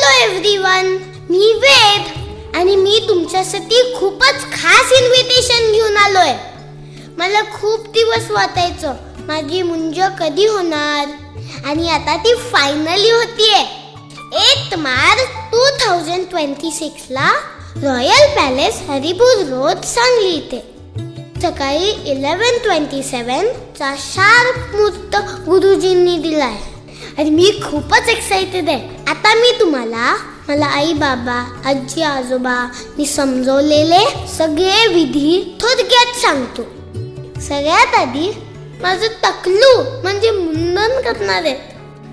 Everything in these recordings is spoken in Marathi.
हॅलो एव्हरीवन, मी वेद आणि मी तुमच्यासाठी खूपच खास इन्व्हिटेशन घेऊन आलोय. मला खूप दिवस वाटायचं माझी मुंज कधी होणार आणि आता ती फायनली होतीये. 8 मार्च 2026 ला royal palace Haripur road Sangli इथे सकाळी 11:27 चा शार्प मुहूर्त गुरुजींनी दिलाय आणि मी खूपच एक्साइटेड आहे. आता मी तुम्हाला मला आई बाबा आजी आजोबा मी समजवलेले सगळे विधी थोडक्यात सांगतो. सगळ्यात आधी माझं टकलू म्हणजे मुंडन करणार आहे.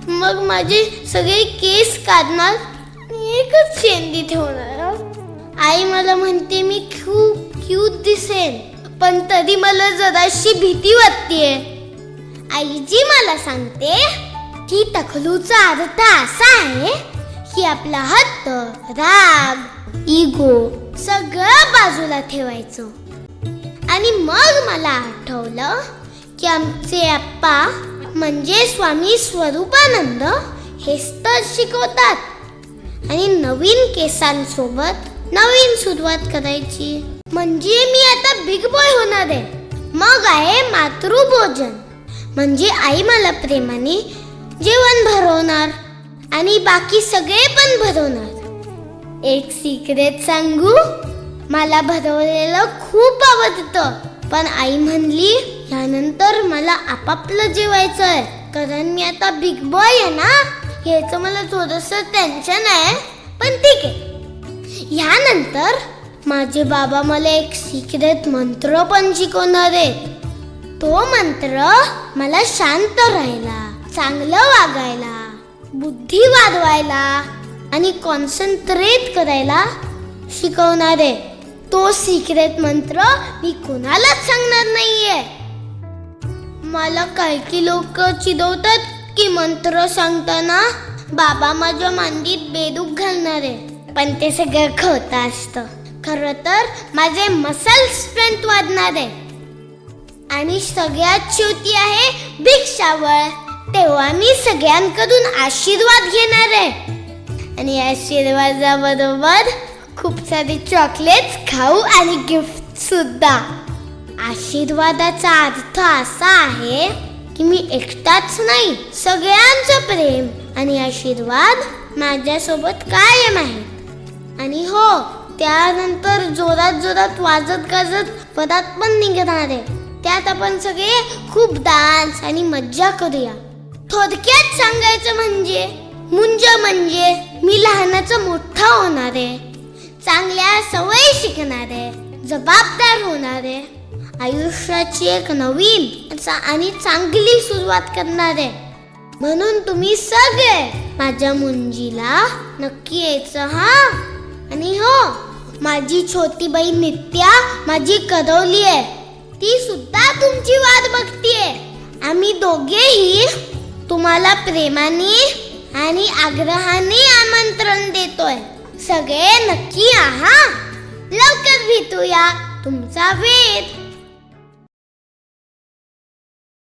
मग माझे सगळे केस काढणार, एकच शेंडी ठेवणार. आई मला म्हणते मी खूप क्यूट दिसेन, पण तरी मला जराशी भीती वाटतेय. आईजी मला सांगते की टकलूचा अर्थ असा आहे की आपला हट्ट, राग, इगो सगळं बाजूला ठेवायचं. आणि मग मला आठवलं की आमचे आप्पा म्हणजे स्वामी स्वरूपानंद हेच तर शिकवतात आणि नवीन केसांसोबत नवीन सुरुवात करायची. म्हणजे मी आता बिग बॉय होणार आहे. मग आहे मातृभोजन, म्हणजे आई मला प्रेमाने जेवण भरवणार आणि बाकी सगळे पण भरवणार. एक सिक्रेट सांगू, मला भरवलेलं खूप आवडतं, पण आई म्हणली यानंतर मला आपापलं जेवायचं आहे, कारण मी आता बिग बॉय आहे ना. ह्याचं मला थोडंसं टेन्शन आहे, पण ठीक आहे. यानंतर माझे बाबा मला एक सिक्रेट मंत्र पण शिकवणार आहेत. तो मंत्र मला शांत राहायला, चांगलं वागायला, बुद्धी वाढवायला आणि कॉन्सन्ट्रेट करायला शिकवणार आहे. तो सिक्रेट मंत्र मी कोणालाच सांगणार नाहीये. मला काही लोक चिडवतात की मंत्र सांगताना बाबा माझ्या मांडीत बेडूक घालणार आहे, पण ते सगळं खोटं असतं. खरं तर माझे मसल स्ट्रेंथ वाढणार आहे. आणि सगळ्यात शेवटी आहे बिग शावर. तेव्हा मी सगळ्यांकडून आशीर्वाद घेणार आहे आणि आशीर्वादाबरोबर खूप सारे चॉकलेट्स खाऊ आणि गिफ्ट सुद्धा. आशीर्वादाचा अर्थ असा आहे की मी एकटाच नाही, सगळ्यांचं प्रेम आणि आशीर्वाद माझ्यासोबत कायम आहे. आणि हो, त्यानंतर जोरात जोरात वाजत गाजत पदात पण निघणार आहे. त्यात आपण सगळे खूप डान्स आणि मज्जा करूया. थोडक्यात सांगायचं म्हणजे मुंज म्हणजे मी लहानाचं मोठा होणार आहे, चांगल्या सवयी शिकणार आहे, जबाबदार होणार आहे, आयुष्याची एक नवीन आणि चांगली सुरुवात करणार आहे. म्हणून तुम्ही सगळे माझ्या मुंजीला नक्की यायचं हा. आणि हो, माझी छोटी बहीण नित्या माझी कदवली आहे, ती सुद्धा तुमची वाट बघतीये. आम्ही दोघेही तुम्हाला प्रेमाने आणि आग्रहाने आमंत्रण देतोय. सगळे नक्की या हा. लवकर भेटूया. तुमचा वेद.